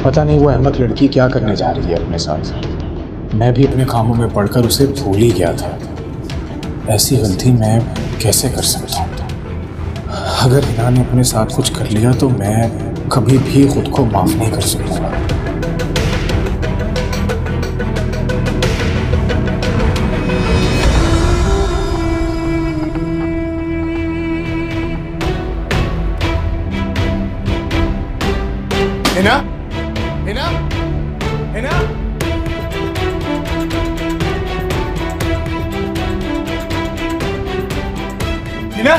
पता नहीं वो अहमद लड़की क्या करने जा रही है अपने साथ। मैं भी अपने कामों में पढ़कर उसे भूल ही गया था। ऐसी गलती मैं कैसे कर सकता हूँ? अगर हिना ने अपने साथ कुछ कर लिया तो मैं कभी भी खुद को माफ नहीं कर सकूंगा। हिना, हिना, हिना, हिना,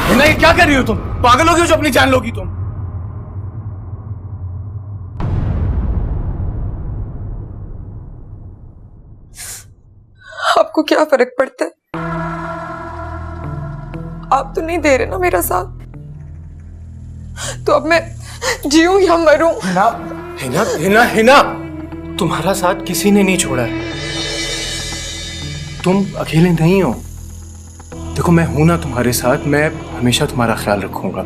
हिना, ये क्या कर रही हो तुम? पागल हो गई हो जो अपनी जान लोगी तुम? आपको क्या फर्क पड़ता है? आप तो नहीं दे रहे ना मेरा साथ, तो अब मैं जीऊं या मरूं? हिना, हिना, हिना, हिना, तुम्हारा साथ किसी ने नहीं छोड़ा है। तुम अकेले नहीं हो। देखो मैं हूं ना तुम्हारे साथ, मैं हमेशा तुम्हारा ख्याल रखूंगा।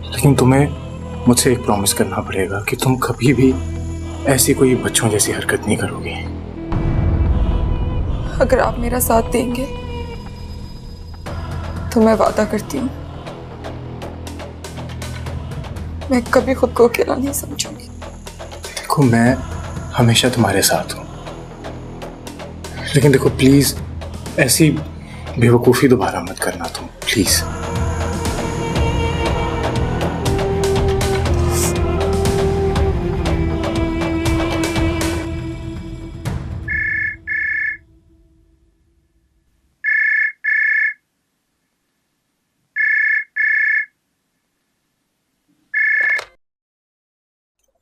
लेकिन तुम्हें मुझसे एक प्रॉमिस करना पड़ेगा कि तुम कभी भी ऐसी कोई बच्चों जैसी हरकत नहीं करोगे। अगर आप मेरा साथ देंगे तो मैं वादा करती हूँ मैं कभी खुद को अकेला नहीं समझूंगी। देखो मैं हमेशा तुम्हारे साथ हूं, लेकिन देखो प्लीज ऐसी बेवकूफी दोबारा मत करना तुम, प्लीज।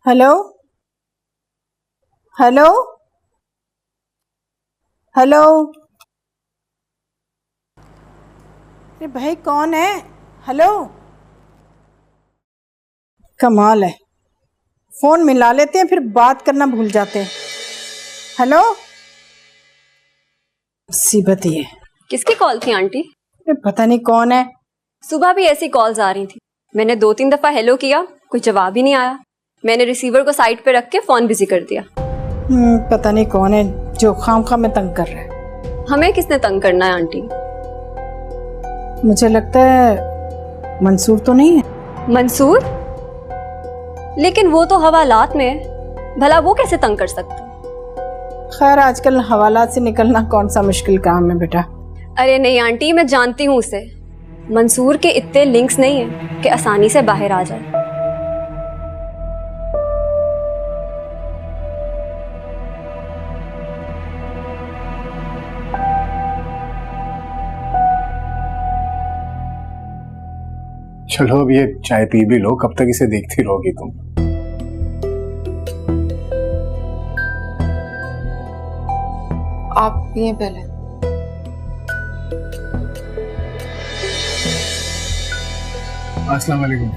हेलो हेलो हेलो, अरे भाई कौन है? हेलो, कमाल है, फोन मिला लेते हैं फिर बात करना भूल जाते हैं। हेलो, मुसीबत ये। किसकी कॉल थी आंटी? अरे पता नहीं कौन है। सुबह भी ऐसी कॉल्स आ रही थी, मैंने 2-3 दफा हेलो किया, कोई जवाब ही नहीं आया। मैंने रिसीवर को साइड पे रख के फोन बिजी कर दिया। पता नहीं कौन है जो खामखा में तंग कर रहा है। हमें किसने तंग करना है आंटी? मुझे लगता है मंसूर तो नहीं है। मंसूर? लेकिन वो तो हवालात में है, भला वो कैसे तंग कर सकता? खैर आजकल हवालात से निकलना कौन सा मुश्किल काम है बेटा। अरे नहीं आंटी, मैं जानती हूँ उसे। मंसूर के इतने लिंक्स नहीं है कि आसानी से बाहर आ जाए। चलो अब ये चाय पी भी लो, कब तक इसे देखती रहोगी तुम? आप पिए पहले। अस्सलाम वालेकुम।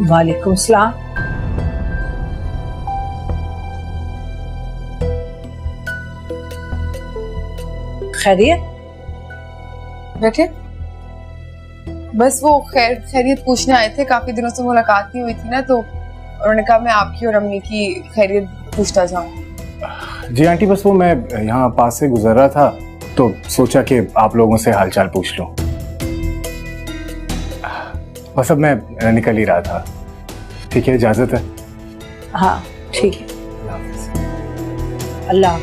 वालेकुम सलाम। खैरियत? बैठे। बस वो खैरियत पूछने आए थे, काफी दिनों से मुलाकात नहीं हुई थी ना, तो उन्होंने कहा मैं आपकी और अम्मी की खैरियत पूछता जाऊं। जी आंटी, बस वो मैं यहाँ पास से गुजर रहा था तो सोचा कि आप लोगों से हालचाल पूछ लूं। बस अब मैं निकल ही रहा था। ठीक है, इजाजत है? हाँ ठीक है, अल्लाह।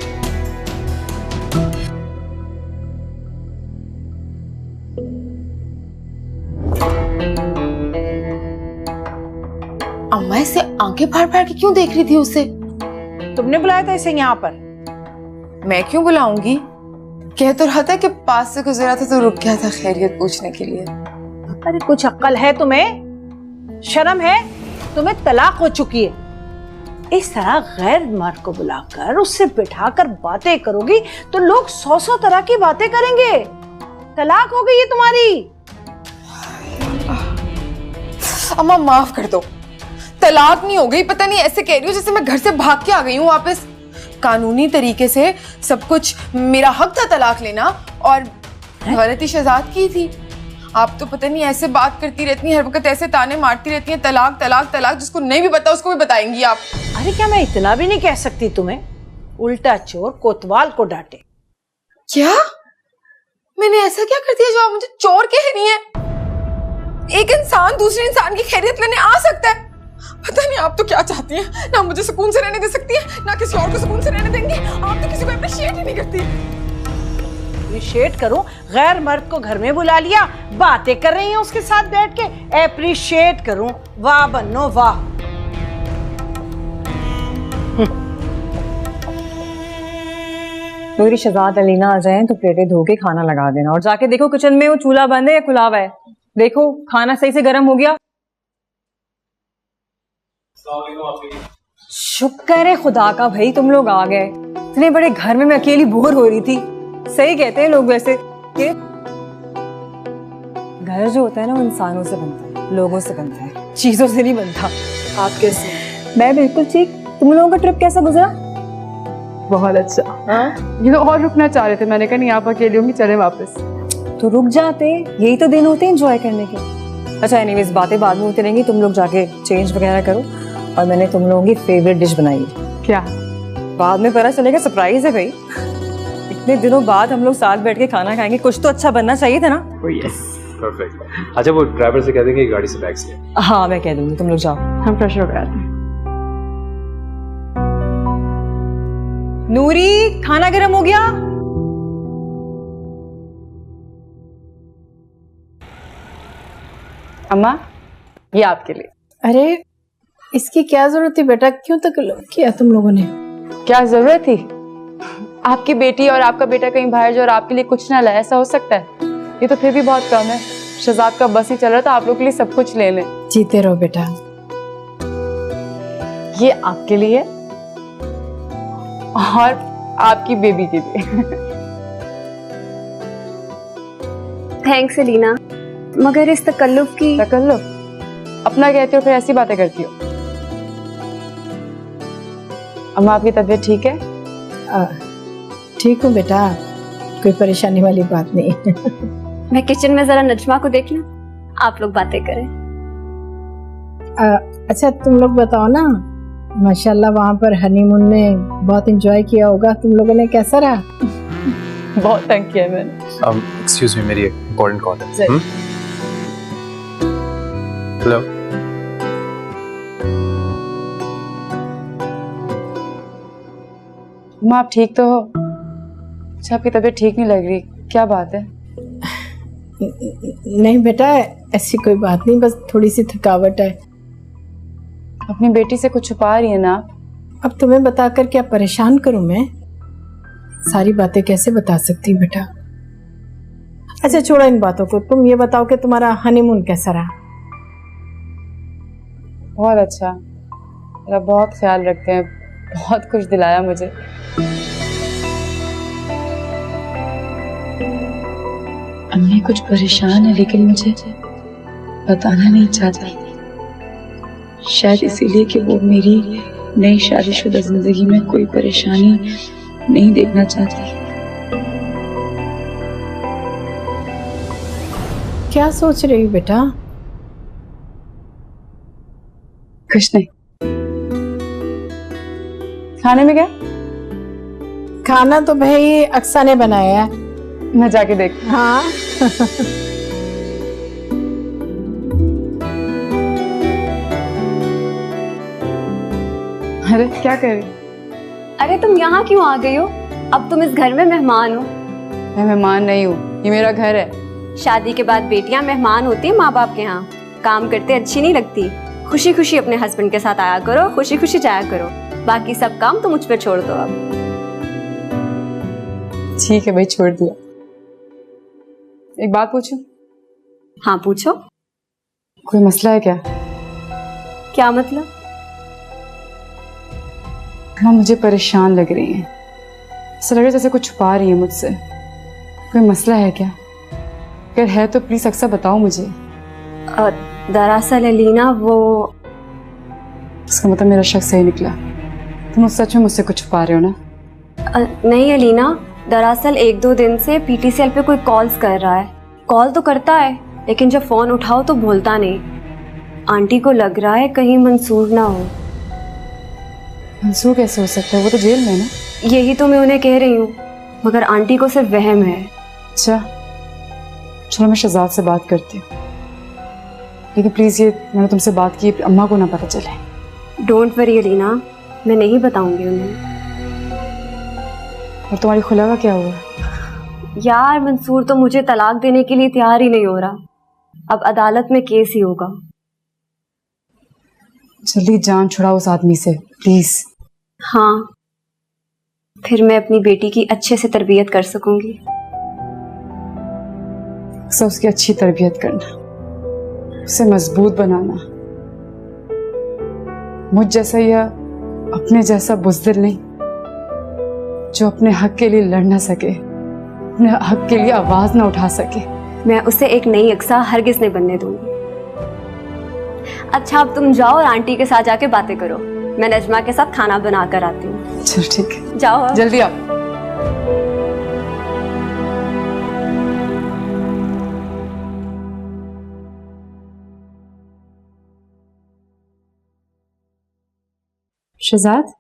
अम्मा इसे आंखें फाड़ फाड़ के क्यों देख रही थी उसे? तुमने बुलाया था इसे यहाँ पर? मैं क्यों बुलाऊंगी? कह तो रहा था कि पास से गुजरा था तो रुक गया था खैरियत पूछने के लिए। अरे कुछ अक्ल है तुम्हें? शर्म है? तुम्हें तलाक हो चुकी है, इस तरह गैर मर्द को बुलाकर उससे बिठाकर बातें करोगी तो लोग 100 तरह की बातें करेंगे। तलाक हो गई है तुम्हारी। अम्मा माफ कर दो, तलाक नहीं हो गई। पता नहीं ऐसे कह रही हो जैसे मैं घर से भाग के आ गई हूँ वापस। कानूनी तरीके से सब कुछ मेरा हक था तलाक लेना, और गलती शहजाद की थी। आप तो पता नहीं ऐसे बात करती रहती हैं, हर वक्त ऐसे ताने मारती रहती हैं, तलाक तलाक तलाक। जिसको नहीं भी पता उसको भी बताएंगी आप। अरे क्या मैं इतना भी नहीं कह सकती तुम्हें? उल्टा चोर कोतवाल को डांटे। क्या मैंने ऐसा क्या कर दिया जो आप मुझे चोर कह रही हैं? एक इंसान दूसरे इंसान की खैरियत लेने आ सकता है। पता नहीं आप तो क्या चाहती हैं, ना मुझे सुकून से रहने दे सकती हैं, ना किसी और को सुकून से रहने देंगी। आप तो किसी को अप्रिशिएट ही नहीं करती। अप्रिशिएट करूं? गैर मर्द को घर में बुला लिया, बातें कर रही हैं उसके साथ बैठ के। अप्रिशिएट करूं? वाह बन्नो वाह। मेरी शहजाद अलीना आ जाए तो प्लेटें धो के खाना लगा देना, और जाके देखो किचन में वो चूल्हा बंद है या खुला हुआ है। देखो खाना सही से गर्म हो गया। शुक्र है खुदा का भाई तुम लोग आ गए। इतने बड़े घर में मैं अकेली बोर हो रही थी। सही कहते हैं लोग वैसे कि घर जो होता है ना वो इंसानों से बनता है, लोगों से बनता है, चीजों से नहीं बनता। आप कैसे? मैं बिल्कुल ठीक। तुम लोगों का ट्रिप कैसा गुजरा? बहुत अच्छा। ये तो और रुकना चाह रहे थे, मैंने कहा नहीं आप अकेली होंगी, चले वापस। तो रुक जाते, यही तो दिन होते हैं एंजॉय करने के। अच्छा एनीवेज बातें बाद में होती रहेंगी, तुम लोग जाके चेंज वगैरह करो। और मैंने तुम लोगों की फेवरेट डिश बनाई है। क्या? बाद में पता चलेगा, सरप्राइज है भाई। इतने दिनों बाद हम लोग साथ बैठ के खाना खाएंगे, कुछ तो अच्छा बनना चाहिए था ना। Yes perfect. अच्छा वो ड्राइवर से कह देंगे कि गाड़ी से बैग्स ले। हाँ मैं कह दूंगी, तुम लोग जाओ। हम फ्रेश हो गए थे। नूरी खाना गर्म हो गया? अम्मा ये आपके लिए। अरे इसकी क्या जरूरत थी बेटा, क्यों तकल्लुफ किया तुम लोगों ने? क्या जरूरत थी? आपकी बेटी और आपका बेटा कहीं बाहर जो और आपके लिए कुछ ना लाए, ऐसा हो सकता है? ये तो फिर भी बहुत कम है। शहजाद का बस ही चल रहा था, आप लोग के लिए सब कुछ ले लें। जीते रहो बेटा। ये आपके लिए और आपकी बेबी के लिए। थैंक्स अलीना, मगर इस तकल्लुफ की। तकल्लुफ? अपना कहती हो फिर ऐसी बातें करती हो। अम्मा आपकी तबीयत ठीक है? ठीक हूँ बेटा, कोई परेशानी वाली बात नहीं। मैं किचन में जरा नजमा को देख लूं, आप लोग बातें करें। अच्छा तुम लोग बताओ ना, माशाल्लाह वहाँ पर हनीमून में बहुत एंजॉय किया होगा तुम लोगों ने, कैसा रहा? बहुत तंग किया मैंने। एक्सक्यूज मी, मेरी एक इम्पोर्टेंट कॉल है। हेलो। माँ आप ठीक तो हो? अच्छा आपकी तबीयत ठीक नहीं लग रही, क्या बात है? नहीं बेटा ऐसी कोई बात नहीं, बस थोड़ी सी थकावट है। अपनी बेटी से कुछ छुपा रही है ना? अब तुम्हें बताकर क्या परेशान करूं मैं? सारी बातें कैसे बता सकती हूँ बेटा। अच्छा छोड़ो इन बातों को, तुम ये बताओ कि तुम्हारा हनीमून कैसा रहा? बहुत अच्छा, मेरा बहुत ख्याल रखते हैं, बहुत खुश दिलाया मुझे। अम्मी कुछ परेशान है लेकिन मुझे बताना नहीं चाहती, शायद इसीलिए कि वो मेरी नई शादीशुदा जिंदगी में कोई परेशानी नहीं देखना चाहती। क्या सोच रही हो बेटा? कुछ नहीं। खाने में क्या? खाना तो भाई अक्सा ने बनाया है, मैं जाके देखती। हाँ। अरे क्या कर रही? अरे तुम यहाँ क्यों आ गई हो? अब तुम इस घर में मेहमान हो। मैं मेहमान नहीं हूँ, ये मेरा घर है। शादी के बाद बेटियां मेहमान होती है माँ बाप के यहाँ, काम करते अच्छी नहीं लगती। खुशी खुशी अपने हस्बैंड के साथ आया करो, खुशी खुशी जाया करो, बाकी सब काम तो मुझ पे छोड़ दो। अब ठीक है भाई, छोड़ दिया। एक बात पूछूं? हाँ पूछो। कोई मसला है क्या? क्या मतलब? माँ मुझे परेशान लग रही है, ऐसा लग रहा है जैसे कुछ छुपा रही है मुझसे। कोई मसला है क्या? अगर है तो प्लीज अक्सर बताओ मुझे। दरअसल अलीना वो। इसका मतलब मेरा शक सही निकला, तुम सच में मुझसे कुछ छुपा रहे हो ना? नहीं अलीना, दरअसल 1-2 दिन से पीटीसीएल पे कोई कॉल्स कर रहा है। कॉल तो करता है लेकिन जब फोन उठाओ तो बोलता नहीं। आंटी को लग रहा है कहीं मंसूर ना हो। मंसूर कैसे हो सकता है, वो तो जेल में है ना। यही तो मैं उन्हें कह रही हूँ, मगर आंटी को सिर्फ वहम है। अच्छा चलो मैं शहजाद से बात करती हूँ, लेकिन प्लीज ये मैंने तुमसे बात की अम्मा को ना पता चले। डोंट वरी अलीना, मैं नहीं बताऊंगी उन्हें। और तुम्हारी खुला का क्या हुआ? यार मंसूर तो मुझे तलाक देने के लिए तैयार ही नहीं हो रहा। अब अदालत में केस ही होगा। जल्दी जान छुड़ाओ उस आदमी से प्लीज। हाँ, फिर मैं अपनी बेटी की अच्छे से तरबियत कर सकूंगी। सब उसकी अच्छी तरबियत करना, उसे मजबूत बनाना। मुझ जैसा या अपने जैसा बुज़दिल नहीं, जो अपने हक के लिए लड़ ना सके, अपने हक के लिए आवाज ना उठा सके। मैं उसे एक नई अक्सा हरगिज नहीं बनने दूंगी। अच्छा अब तुम जाओ और आंटी के साथ जाके बातें करो। मैं नजमा के साथ खाना बना कर आती हूँ। चल ठीक है, जाओ अब। जल्दी आओ। शहजाद,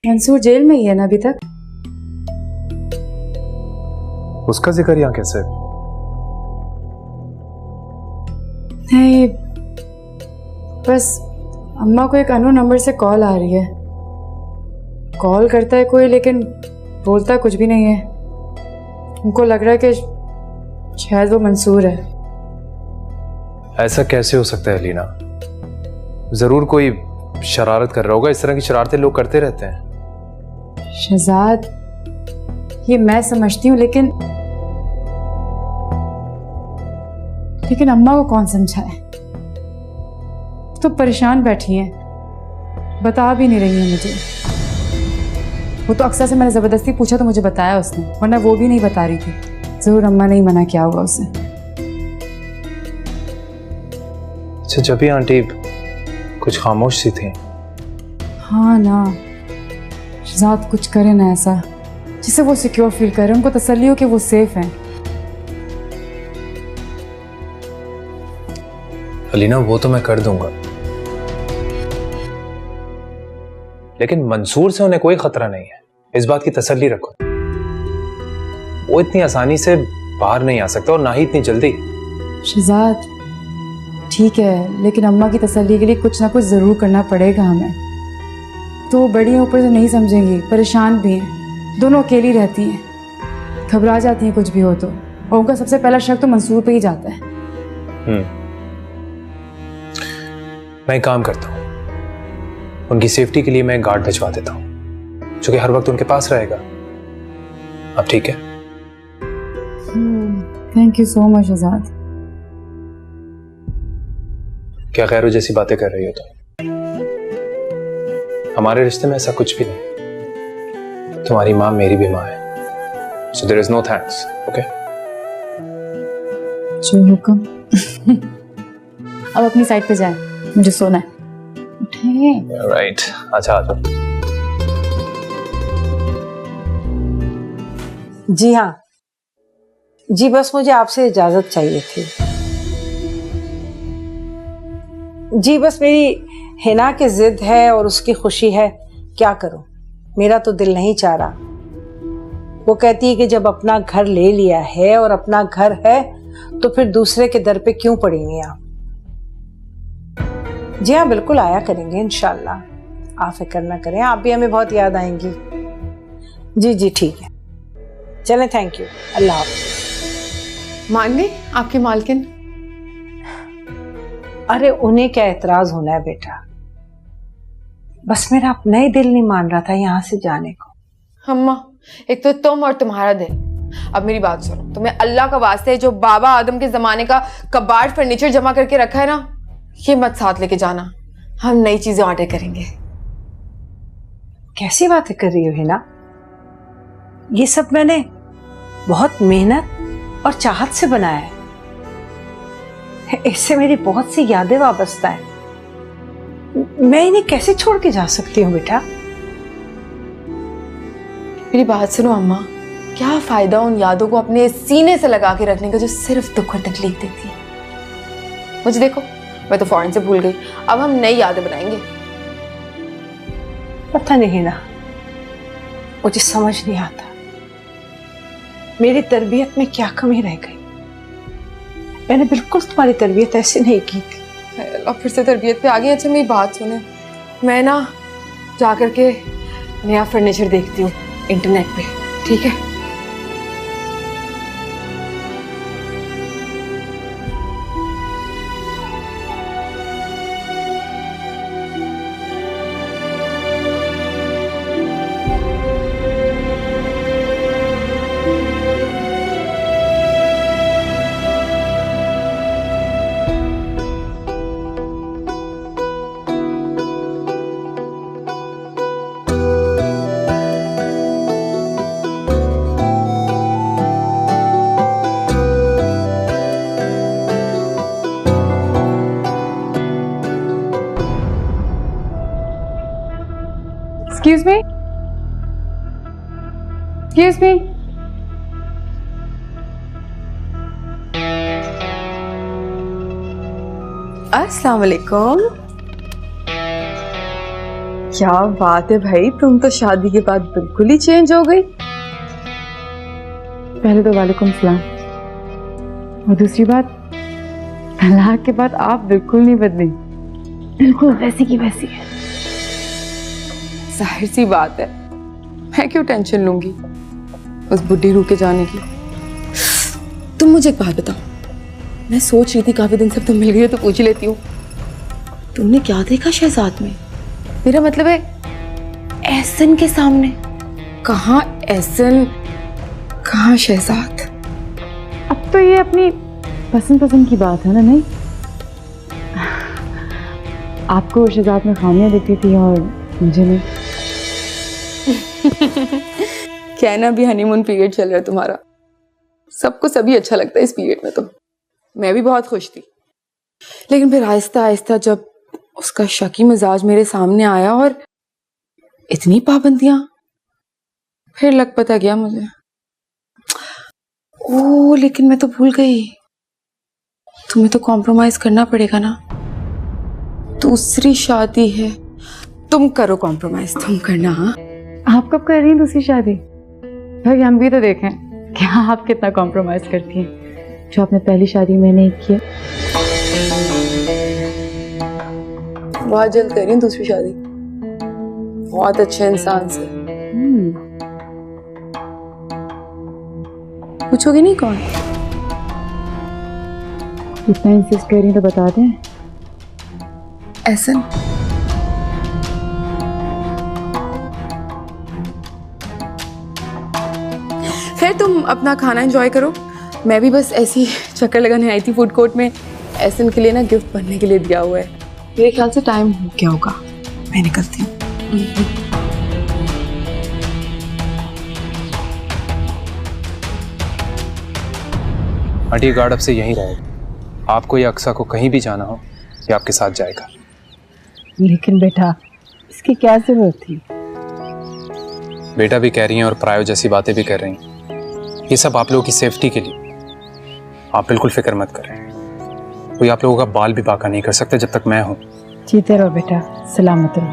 मंसूर जेल में ही है ना अभी तक? उसका जिक्र यहाँ कैसे? नहीं, बस अम्मा को एक अननोन नंबर से कॉल आ रही है। कॉल करता है कोई लेकिन बोलता कुछ भी नहीं है। उनको लग रहा है कि शायद वो मंसूर है। ऐसा कैसे हो सकता है अलीना? जरूर कोई शरारत कर रहा होगा। इस तरह की शरारतें लोग करते रहते हैं। शहजाद, ये मैं समझती हूँ, लेकिन अम्मा को कौन समझाए? तो परेशान बैठी हैं, बता भी नहीं रही है मुझे। वो तो अक्सर से मैंने जबरदस्ती पूछा तो मुझे बताया उसने, वरना वो भी नहीं बता रही थी। जरूर अम्मा ने ही मना किया होगा उसे। अच्छा, जब भी आंटी कुछ खामोश सी थी। हाँ ना, शहजाद कुछ करे ना ऐसा जिससे वो सिक्योर फील करे, उनको तसल्ली हो कि वो सेफ हैं। अलीना वो तो मैं कर दूंगा, लेकिन मंसूर से उन्हें कोई खतरा नहीं है, इस बात की तसल्ली रखो। वो इतनी आसानी से बाहर नहीं आ सकता और ना ही इतनी जल्दी। शहजाद ठीक है, लेकिन अम्मा की तसल्ली के लिए कुछ ना कुछ जरूर करना पड़ेगा हमें। तो बड़ी हैं, ऊपर से नहीं समझेंगी, परेशान भी हैं, दोनों अकेली रहती हैं, घबरा जाती हैं कुछ भी हो तो। और उनका सबसे पहला शक तो मंसूर पे ही जाता है। मैं एक काम करता हूँ, उनकी सेफ्टी के लिए मैं एक गार्ड भिजवा देता हूँ जो कि हर वक्त उनके पास रहेगा। अब ठीक है? Thank you so much Shahzad. क्या गैरों जैसी बातें कर रही हो तुम? हमारे रिश्ते में ऐसा कुछ भी नहीं। तुम्हारी माँ मेरी भी माँ है, so there is no thanks, okay? जो हुक्म। अब अपनी साइड पे जाए, मुझे सोना है। राइट, अच्छा आ जाओ। जी हाँ जी, बस मुझे आपसे इजाजत चाहिए थी। जी बस मेरी हिना की जिद है और उसकी खुशी है, क्या करूं, मेरा तो दिल नहीं चाह रहा। वो कहती है कि जब अपना घर ले लिया है और अपना घर है तो फिर दूसरे के दर पे क्यों पड़ेंगे आप। जी हाँ बिल्कुल आया करेंगे इंशाल्लाह, आप फिक्र ना करें, आप भी हमें बहुत याद आएंगी। जी जी ठीक है, चलें, थैंक यू, अल्लाह हाफ़िज़। मान गई आपकी मालकिन? अरे उन्हें क्या एतराज होना है बेटा, बस मेरा अपना ही दिल नहीं मान रहा था यहाँ से जाने को। अम्मा, एक तो तुम और तुम्हारा दिल। अब मेरी बात सुनो, तुम्हें अल्लाह का वास्ते जो बाबा आदम के जमाने का कबाड़ फर्नीचर जमा करके रखा है ना, ये मत साथ लेके जाना। हम नई चीजें ऑर्डर करेंगे। कैसी बातें कर रही हो हिना, ये सब मैंने बहुत मेहनत और चाहत से बनाया है, इससे मेरी बहुत सी यादें वाबस्ता है। मैं इन्हें कैसे छोड़ के जा सकती हूँ बेटा। मेरी बात सुनो अम्मा, क्या फायदा उन यादों को अपने सीने से लगा के रखने का जो सिर्फ दुख और तकलीफ देती है। मुझे देखो, मैं तो फौरन से भूल गई, अब हम नई यादें बनाएंगे। पता नहीं ना, मुझे समझ नहीं आता मेरी तरबियत में क्या कमी रह गई। मैंने बिल्कुल तुम्हारी तरबियत ऐसे नहीं की थी। अब फिर से तरबियत पे आ गई। अच्छा मेरी बात सुने, मैं ना जा करके नया फर्नीचर देखती हूँ इंटरनेट पे, ठीक है? Excuse me? Excuse me? अस्सलाम वालेकुम। क्या बात है भाई, तुम तो शादी के बाद बिल्कुल ही चेंज हो गई। पहले तो वालेकुम सलाम, और दूसरी बात, तलाक के बाद आप बिल्कुल नहीं बदली, बिल्कुल वैसी की वैसी है। जाहिर सी बात है, मैं क्यों टेंशन लूंगी उस बुढ़ी रूह के जाने की। तुम मुझे एक बात बताओ, मैं सोच रही थी काफी दिन से तुम मिल गई हो तो पूछ ही लेती हूँ, तुमने क्या देखा शहजाद में? मेरा मतलब है एहसन के सामने। कहाँ एहसन, कहाँ शहजाद? अब तो ये अपनी पसंद की बात है ना? नहीं, आपको शहजाद में खामियां दिखती थी और मुझे नहीं। कहना भी हनीमून पीरियड चल रहा है तुम्हारा, सबको सभी अच्छा लगता है इस पीरियड में। तो मैं भी बहुत खुश थी, लेकिन फिर आहिस्ता आहिस्ता जब उसका शकी मिजाज मेरे सामने आया और इतनी पाबंदियां, फिर लग पता गया मुझे। ओह, लेकिन मैं तो भूल गई, तुम्हें तो कॉम्प्रोमाइज करना पड़ेगा ना। दूसरी शादी है, तुम करो कॉम्प्रोमाइज, तुम करना। हाँ, आप कब कर रही हैं दूसरी शादी? भाई हम भी तो देखें क्या आप कितना कॉम्प्रोमाइज करती हैं जो आपने पहली शादी में नहीं किया। बहुत जल्द कर रही हूँ दूसरी शादी, बहुत अच्छे इंसान से। पूछोगी नहीं कौन? इतना इंसिस्ट कर रही तो बता दें। एहसन। फिर तुम अपना खाना एंजॉय करो, मैं भी बस ऐसी चक्कर लगाने आई थी फूड कोर्ट में। एहसन के लिए ना गिफ्ट बनने के लिए दिया हुआ है, मेरे ख्याल से टाइम हो गया होगा, मैं निकलती हूँ। आंटी, गार्ड अब से यहीं रहेगा, आपको या अक्सा को कहीं भी जाना हो ये आपके साथ जाएगा। लेकिन बेटा, इसकी क्या जरूरत थी? बेटा भी कह रही हैं और प्रायो जैसी बातें भी कर रही हैं, ये सब आप लोगों की सेफ्टी के लिए। आप बिल्कुल फिक्र मत करें, कोई आप लोगों का बाल भी बाका नहीं कर सकता जब तक मैं हूं। जीते रहो बेटा, सलामत रहो।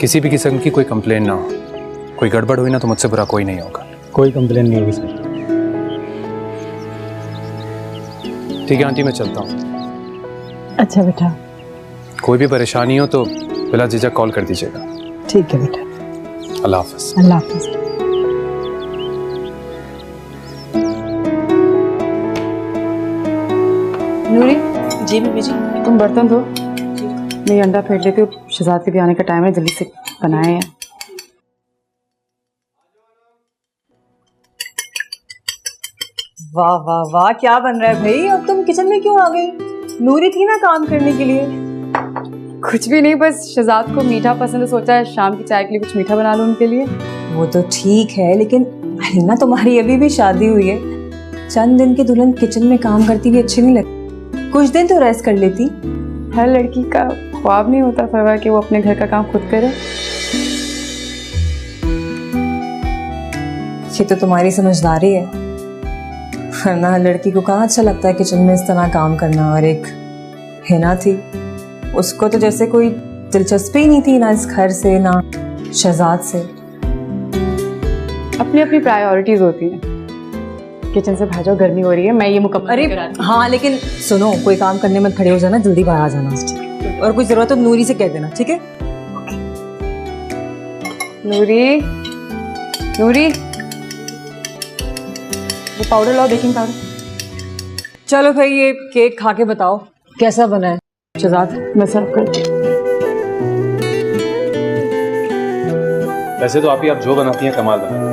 किसी भी किस्म की कोई कंप्लेन ना हो, कोई गड़बड़ हुई ना तो मुझसे बुरा कोई नहीं होगा। कोई कंप्लेन नहीं होगी सर। ठीक है आंटी, मैं चलता हूँ। अच्छा बेटा, कोई भी परेशानी हो तो बिला झिझक कॉल कर दीजिएगा। ठीक है बेटा, अल्लाह हाफिज। अल्लाह हाफिज। नूरी, जी बीबी जी। तुम बर्तन धो, मैं अंडा फेंट लेती हूँ, शहजाद के भी आने का टाइम है, जल्दी से बनाए हैं। वाह वाह वाह, क्या बन रहा है भाई? अब तुम किचन में क्यों आ गई? नूरी थी ना काम करने के लिए। कुछ भी नहीं, बस शहजाद को मीठा पसंद है, सोचा है शाम की चाय के लिए कुछ मीठा बना लो उनके लिए। वो तो ठीक है, लेकिन अलीना तुम्हारी अभी भी शादी हुई है, चंद दिन की दुल्हन किचन में काम करती हुई अच्छी नहीं लगती। कुछ दिन तो रेस्ट कर लेती। हर लड़की का ख्वाब नहीं होता फरवा कि वो अपने घर का काम खुद करे? ये तो तुम्हारी समझदारी है, वरना लड़की को कहाँ अच्छा लगता है किचन में इस तरह काम करना। और एक हिना थी, उसको तो जैसे कोई दिलचस्पी ही नहीं थी ना इस घर से ना शहजाद से। अपनी अपनी प्रायोरिटीज होती हैं। किचन से भाजो, गर्मी हो रही है, मैं ये मुकम्मल अरे कराती हूँ। हाँ, लेकिन सुनो, कोई काम करने मत खड़े हो जाना, जल्दी बाहर आ जाना। और कोई जरूरत हो नूरी से कह देना, ठीक है? नूरी, नूरी, वो पाउडर लाओ, बेकिंग पाउडर। चलो भाई, ये केक खा के बताओ कैसा बना है शहजाद। मैं सर्व करती हूँ। वैसे तो आप जो बनाती हैं कमाल बनाती हैं।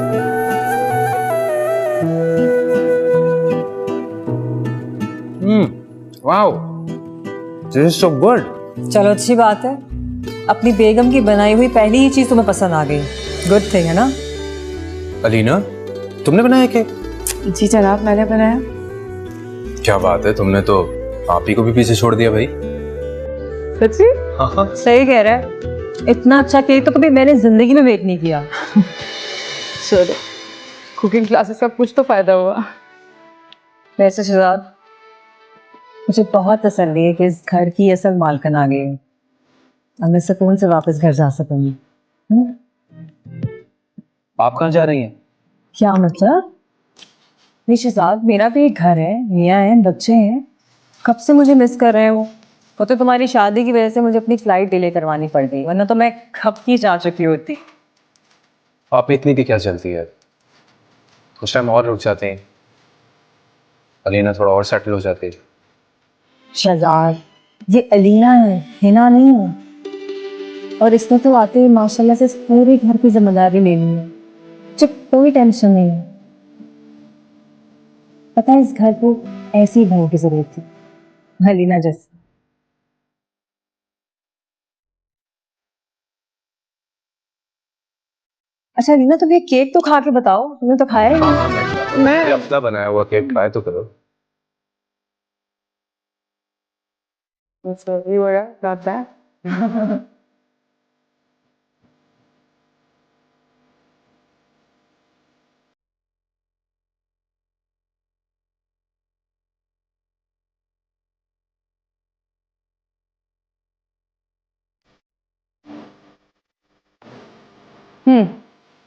Wow, this is so good. चलो अच्छी बात है, अपनी बेगम की बनाई हुई पहली ही चीज तुम्हें पसंद आ गई। गुड थिंग है ना? अलीना, तुमने बनाया केक? जी जनाब, मैंने बनाया। क्या बात है, तुमने तो आप ही को भी पीछे छोड़ दिया भाई। सच्ची? हाँ, सही कह रहा है। इतना अच्छा केक तो कभी मैंने जिंदगी में बेक नहीं किया। चलो, कुकिंग क्लासेस का कुछ तो फायदा हुआ। वैसे शहजाद, मुझे बहुत तसल्ली है कि इस घर की असल मालकिन आ गई है और मैं सुकून से वापस घर जा सकूंगी। आप कहाँ जा रही हैं? क्या मतलब? नहीं शहजाद, मेरा भी एक घर है, मियाँ हैं, बच्चे हैं। कब से मुझे मिस कर रहे हो? वो तो तुम्हारी शादी की वजह से मुझे अपनी फ्लाइट डिले करवानी पड़ गई, वरना तो मैं कब की जा चुकी होती। आप इतनी की क्या चलती है? कुछ टाइम और रुक जाते हैं, अलीना थोड़ा और सेटल हो जाती है। शहजाद, ये अलीना है, हिना नहीं है। और इसने तो आते ही माशाल्लाह से पूरे घर की जिम्मेदारी लेनी है। चुप, कोई टेंशन नहीं है। पता है, इस घर को ऐसी बहू की जरूरत थी, अलीना जैसी। अच्छा अलीना, तुम ये केक तो खा के बताओ, तुमने तो खाया ही नहीं। मैं अपना बनाया हुआ केक ट्राई तो करो। You were got that?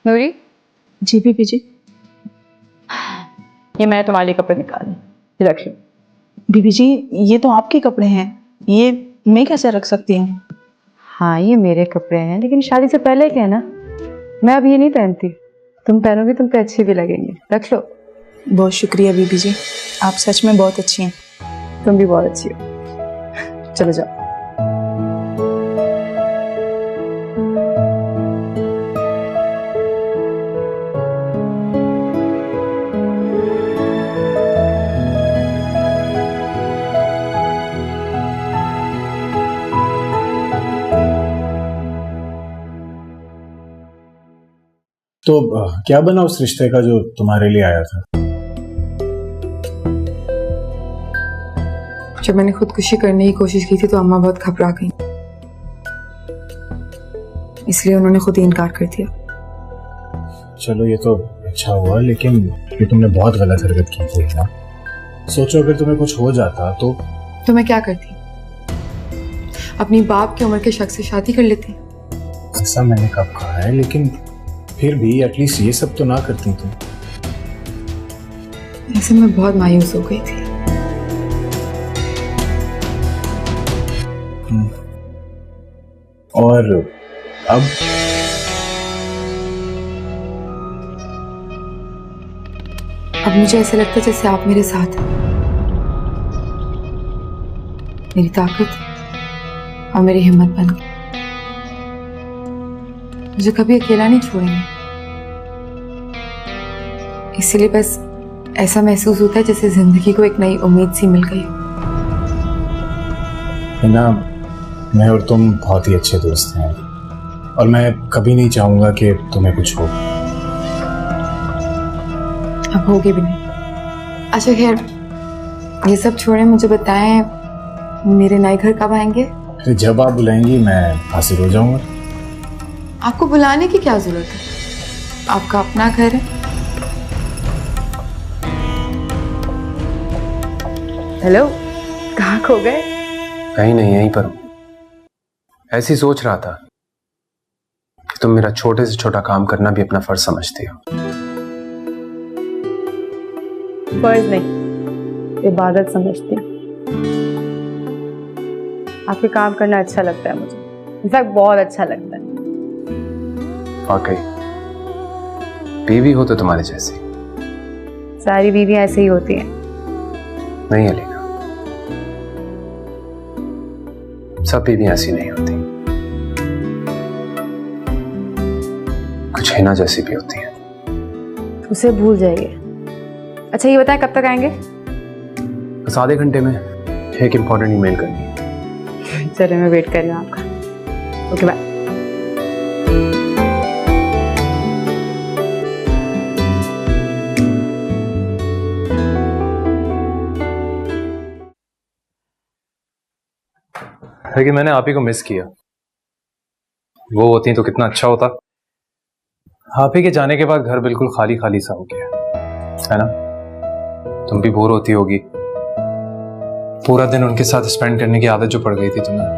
नूरी, जी बीबी जी। ये मैंने तुम्हारे लिए कपड़े निकाले, रख लो। बीबी जी, ये तो आपके कपड़े हैं, ये मैं कैसे रख सकती हूँ? हाँ, ये मेरे कपड़े हैं, लेकिन शादी से पहले क्या ना, मैं अब ये नहीं पहनती। तुम पहनोगी, तुम पे अच्छे भी लगेंगे, रख लो। बहुत शुक्रिया बीबी जी, आप सच में बहुत अच्छी हैं। तुम भी बहुत अच्छी हो। चलो जाओ। तो क्या बना उस रिश्ते का जो तुम्हारे लिए आया था? जब मैंने खुदकुशी करने की कोशिश की थी तो अम्मा बहुत घबरा गई, इसलिए उन्होंने खुद ही इनकार कर दिया। चलो ये तो अच्छा हुआ, लेकिन ये तुमने बहुत गलत हरकत की थी ना। सोचो अगर तुम्हें कुछ हो जाता तो मैं क्या करती? अपनी बाप की उम्र के शख्स से शादी कर लेती। ऐसा मैंने कब कहा है, लेकिन फिर भी एटलीस्ट ये सब तो ना करती तुम। ऐसे मैं बहुत मायूस हो गई थी। और अब मुझे ऐसा लगता है जैसे आप मेरे साथ हैं। मेरी ताकत और मेरी हिम्मत बन गई। मुझे कभी अकेला नहीं छोड़ेंगे। इसीलिए बस ऐसा महसूस होता है जैसे जिंदगी को एक नई उम्मीद सी मिल गई। हिना, मैं और तुम बहुत ही अच्छे दोस्त हैं और मैं कभी नहीं चाहूंगा कि तुम्हें कुछ हो। अब होगे भी नहीं। अच्छा खैर, ये सब छोड़े, मुझे बताएं मेरे नए घर कब आएंगे? तो जब आप बुलाएंगी मैं हाजिर हो जाऊंगा। आपको बुलाने की क्या जरूरत है, आपका अपना घर है। हेलो, कहाँ खो गए? कहीं नहीं, यहीं पर हूं। ऐसी सोच रहा था कि तुम मेरा छोटे से छोटा काम करना भी अपना फर्ज समझती हो। फर्ज नहीं, इबादत समझती हूँ। आपके काम करना अच्छा लगता है मुझे, इनफैक्ट बहुत अच्छा लगता है। वाकई बीवी हो तो तुम्हारे जैसी। सारी बीवियां ऐसे ही होती हैं। नहीं अलीना, सब बीवियां ऐसी नहीं होती, कुछ हिना जैसी भी होती हैं। उसे भूल जाइए। अच्छा ये बताएं कब तक आएंगे? बस आधे घंटे में एक इंपॉर्टेंट ईमेल करनी है। चलिए मैं वेट कर रही हूँ आपका। Okay bye. लेकिन मैंने आप ही को मिस किया। वो होती तो कितना अच्छा होता। आप ही के जाने के बाद घर बिल्कुल खाली खाली सा हो गया है ना। तुम भी बोर होती होगी, पूरा दिन उनके साथ स्पेंड करने की आदत जो पड़ गई थी तुम्हें।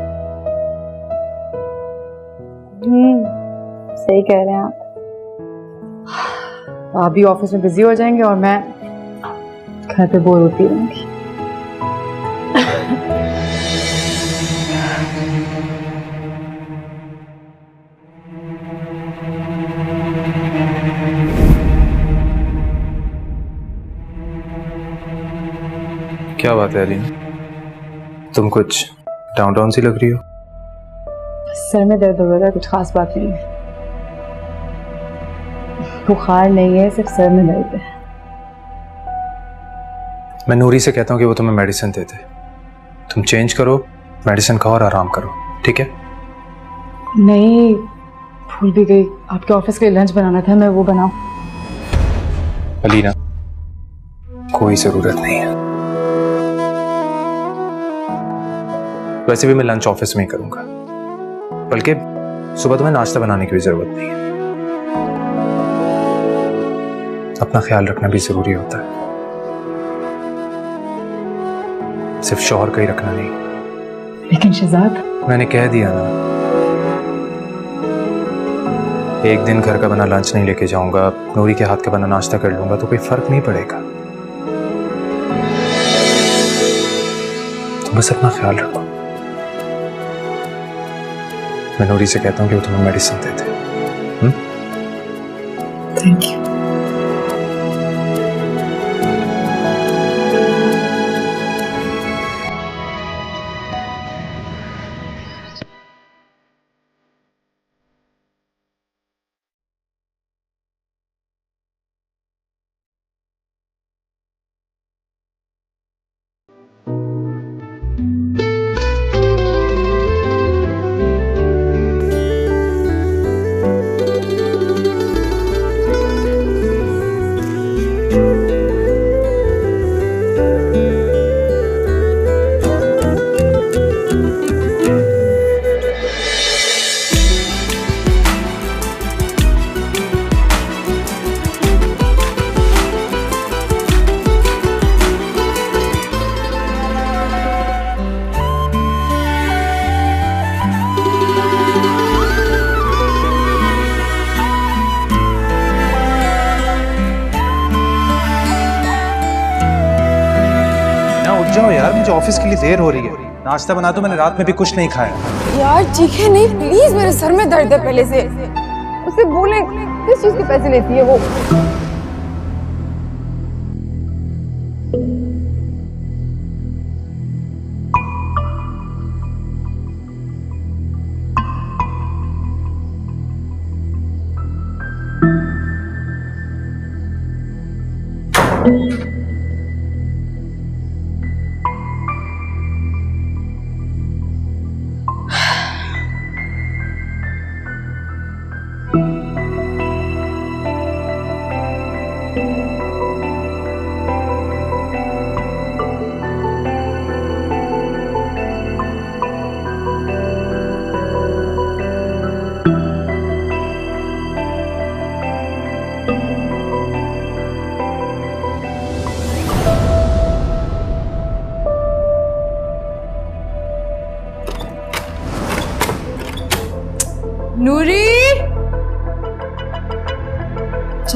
सही कह रहे हैं आप भी ऑफिस में बिजी हो जाएंगे और मैं घर पे बोर होती रहूंगी। क्या बात है अलीना, तुम कुछ डाउन डाउन सी लग रही हो। सर में दर्द हो रहा है, कुछ खास बात नहीं है। बुखार नहीं है, सिर्फ सर में दर्द है। मैं नूरी से कहता हूँ कि वो तुम्हें मेडिसिन दे दे। तुम चेंज करो, मेडिसिन खाओ और आराम करो, ठीक है? नहीं, भूल भी गई, आपके ऑफिस के लिए लंच बनाना था, मैं वो बनाऊं? अलीना कोई जरूरत नहीं है। वैसे भी मैं लंच ऑफिस में ही करूंगा, बल्कि सुबह तुम्हें नाश्ता बनाने की भी जरूरत नहीं है। अपना ख्याल रखना भी जरूरी होता है, सिर्फ शौहर का ही रखना नहीं। लेकिन शहजाद, मैंने कह दिया ना, एक दिन घर का बना लंच नहीं लेके जाऊंगा, नूरी के हाथ का बना नाश्ता कर लूंगा तो कोई फर्क नहीं पड़ेगा। तो बस अपना ख्याल रखो। मैं नूरी से कहता हूँ कि वो तुम्हें medicine they they. Thank you. जाओ यार, मुझे ऑफिस के लिए देर हो रही है। नाश्ता बना दो, मैंने रात में भी कुछ नहीं खाया। यार चीखे नहीं प्लीज, मेरे सर में दर्द है पहले से। उसे बोले किस चीज के पैसे लेती है वो।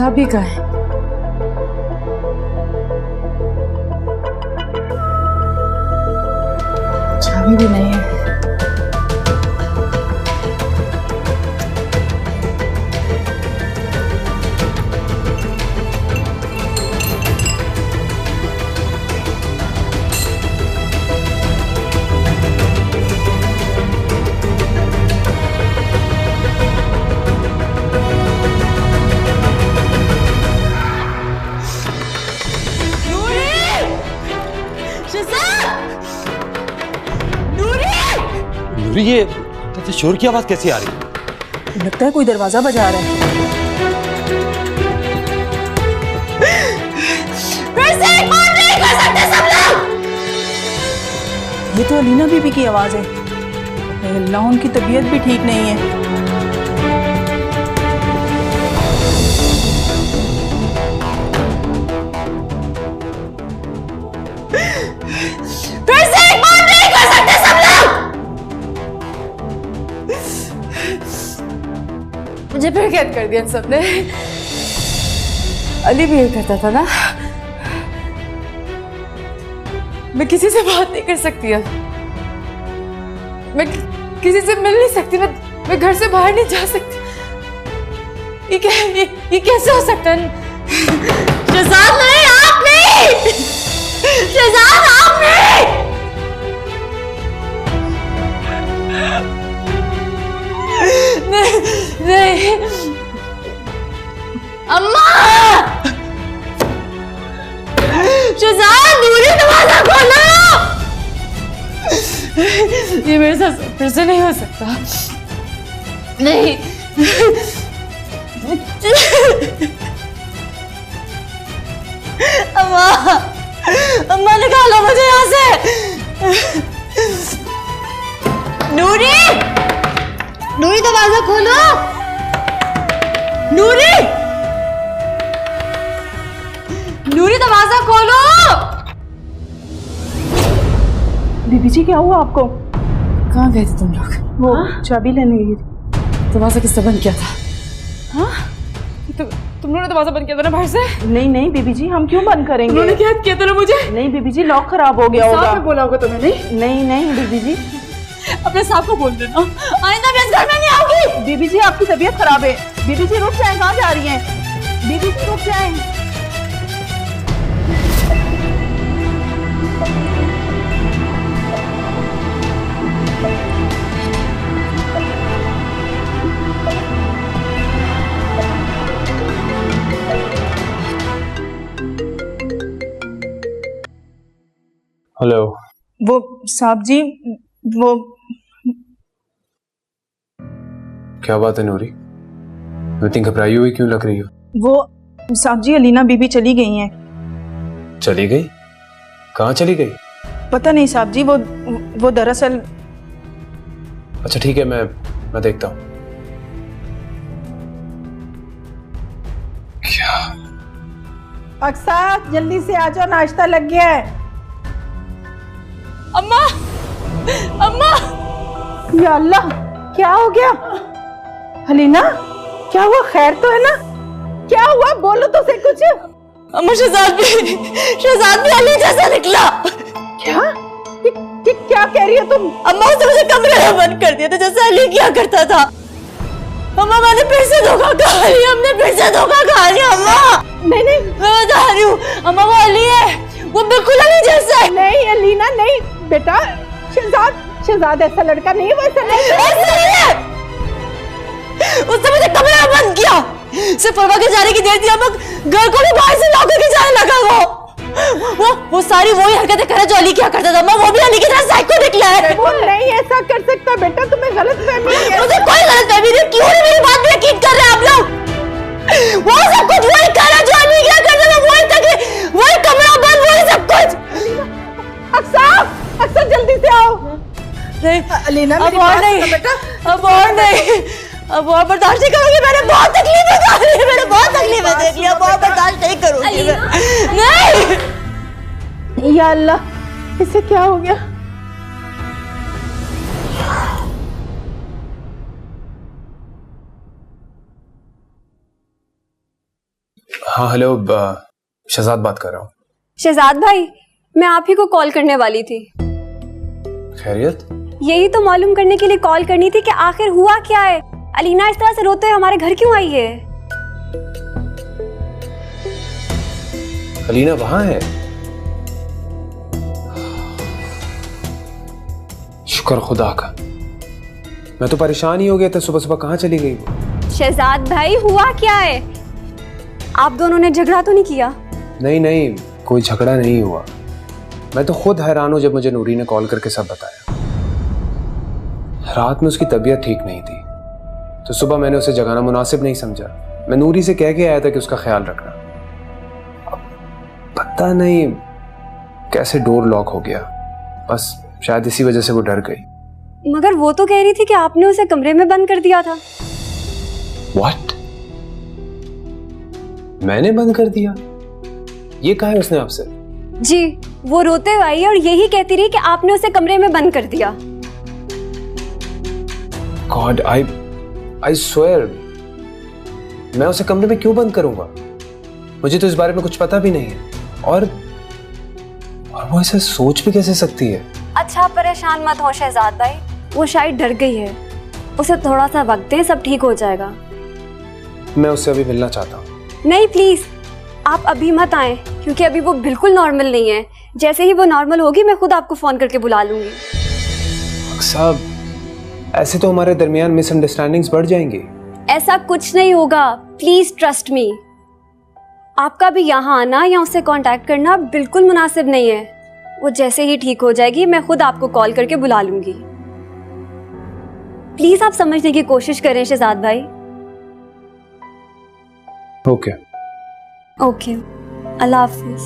चाबी कहाँ है? चाबी भी नहीं है। नूरी, ये तो शोर की आवाज कैसी आ रही है? लगता है कोई दरवाजा बजा रहा है। फिर से एक बार नहीं कर सकते सब लोग। ये तो अलीना बीबी की आवाज है। अल्लाह, उनकी तबीयत भी ठीक नहीं है। फिर से एक बार नहीं कर सकते सब लोग। मुझे फिर कैद कर दिया इन सबने। अली भी यही करता था ना। मैं किसी से बात नहीं कर सकती अब। मैं किसी से मिल नहीं सकती। मैं घर से बाहर नहीं जा सकती। ये कैसे हो सकता है? शहजाद नहीं, आप नहीं। शहजाद आप नहीं। नहीं। अम्मा! शहजाद, नूरी दरवाजा खोलो। ये मेरे साथ फिर से नहीं हो सकता। नहीं। अम्मा, अम्मा निकालो मुझे यहाँ से। नूरी, नूरी दरवाजा खोलो। नूरी, नूरी दरवाजा खोलो। बीबी जी, क्या हुआ आपको? कहाँ गए थे तुम लोग? वो चाबी लेने गई थी। दरवाजा किसने बंद किया था? हाँ? तुम लोगों ने दरवाजा बंद किया था ना बाहर से? नहीं नहीं बीबी जी, हम क्यों बंद करेंगे? उन्होंने क्या किया था ना मुझे? नहीं बीबी जी, लॉक खराब हो गया होगा। साहब ने बोला होगा तुम्हें? नहीं नहीं बीबी जी। अपने साहब को बोल देना, आइंदा मैं इस घर में नहीं आऊंगी। बीबी जी, आपकी तबीयत खराब है। बीबी जी रुक जाए, कहाँ जा रही हैं? बीबी जी रुक जाए। हेलो। वो साहब जी, वो क्या बात है नूरी? इतनी घबराई हुई क्यों लग रही हो? वो साहब जी, अलीना बीबी चली गई हैं। चली गई? कहाँ चली गई? पता नहीं साहब जी, वो दरअसल। अच्छा ठीक है, मैं देखता हूँ। क्या? अक्सर जल्दी से आ जाओ, नाश्ता लग गया है। अम्मा, अम्मा! या अल्लाह, क्या हो गया? अलीना, क्या हुआ? खैर तो है ना? क्या हुआ? बोलो तो सही कुछ। अम्मा, शहजाद भी अली जैसा निकला। क्या? क्या कह रही हो तुम? अम्मा, उसने मुझे कमरे में बंद कर दिया था जैसे अली किया करता था। अम्मा, मैंने फिर से धोखा खा लिया। हमने फिर से धोखा खा लिया। अम्मा नहीं, मैं बता रही हूँ अम्मा, वो अली है, वो बिल्कुल अली जैसा है। नहीं अलीना, नहीं बेटा। शहजाद ऐसा लड़का नहीं है। वैसा नहीं है। उसने मुझे कमरे में बंद किया। सिर्फ फरवा के जाने की देर थी, अब घर को भी बाहर से लॉक करके जाने लगा। वो सारी वही हरकतें करे जो अली किया करता था। वो भी अली की तरह साइको निकला है। वो नहीं ऐसा कर सकता बेटा, तुम्हें गलतफहमी है। मुझे कोई गलतफहमी नहीं। क्यों नहीं मेरी बात में यकीन कर रहे हैं आप लोग? वो सब कुछ वही कर रहा जो अली किया करता था। वही तक, वही कमरा बंद, वही सब कुछ। अक्सर जल्दी से आओ। नहीं अलीना, अब और नहीं बेटा, अब और नहीं, अब और बर्दाश्त नहीं करूंगी। मैंने बहुत तकलीफें देख ली, मैंने बहुत तकलीफें देख ली। अब और बर्दाश्त नहीं करूंगी मैं। नहीं। या अल्लाह, इसे क्या हो गया? हाँ हेलो, शहजाद बात कर रहा हूँ। शहजाद भाई, मैं आप ही को कॉल करने वाली थी। खैरियत? यही तो मालूम करने के लिए कॉल करनी थी कि आखिर हुआ क्या है। अलीना इस तरह से रोते हुए हमारे घर क्यों आई है? अलीना वहां है? शुक्र खुदा का, मैं तो परेशान ही हो गया था। सुबह सुबह कहाँ चली गई? शहजाद भाई, हुआ क्या है? आप दोनों ने झगड़ा तो नहीं किया? नहीं नहीं, कोई झगड़ा नहीं हुआ। मैं तो खुद हैरान हूं जब मुझे नूरी ने कॉल करके सब बताया। रात में उसकी तबीयत ठीक नहीं थी, तो सुबह मैंने उसे जगाना मुनासिब नहीं समझा। मैं नूरी से कह के आया था कि उसका ख्याल रखना। अब पता नहीं कैसे डोर लॉक हो गया, बस शायद इसी वजह से वो डर गई। मगर वो तो कह रही थी कि आपने उसे कमरे में बंद कर दिया था। What? मैंने बंद कर दिया? ये कहा है उसने आपसे? जी, वो रोते हुए आई और यही कहती रही कि आपने उसे कमरे में बंद कर दिया। God, I swear, मैं उसे कमरे में क्यों बंद करूंगा? मुझे तो इस बारे में कुछ पता भी नहीं है। और वो ऐसे सोच भी कैसे सकती है? अच्छा, परेशान मत हो शहजाद भाई, वो शायद डर गई है। उसे थोड़ा सा वक्त दें, सब ठीक हो जाएगा। मैं उससे अभी मिलना चाहता हूँ। नहीं प्लीज, आप अभी मत आए, क्योंकि अभी वो बिल्कुल नॉर्मल नहीं है। जैसे ही वो नॉर्मल होगी मैं खुद आपको फोन करके बुला लूंगी। साहब, ऐसे तो हमारे दरमियान मिसअंडरस्टैंडिंग्स बढ़ जाएंगी। ऐसा कुछ नहीं होगा, प्लीज ट्रस्ट मी। आपका भी यहाँ आना या उससे कांटेक्ट करना बिल्कुल मुनासिब नहीं है। वो जैसे ही ठीक हो जाएगी मैं खुद आपको कॉल करके बुला लूंगी। प्लीज आप समझने की कोशिश करें शहजाद भाई। ओके ओके, अल्लाह हाफिज।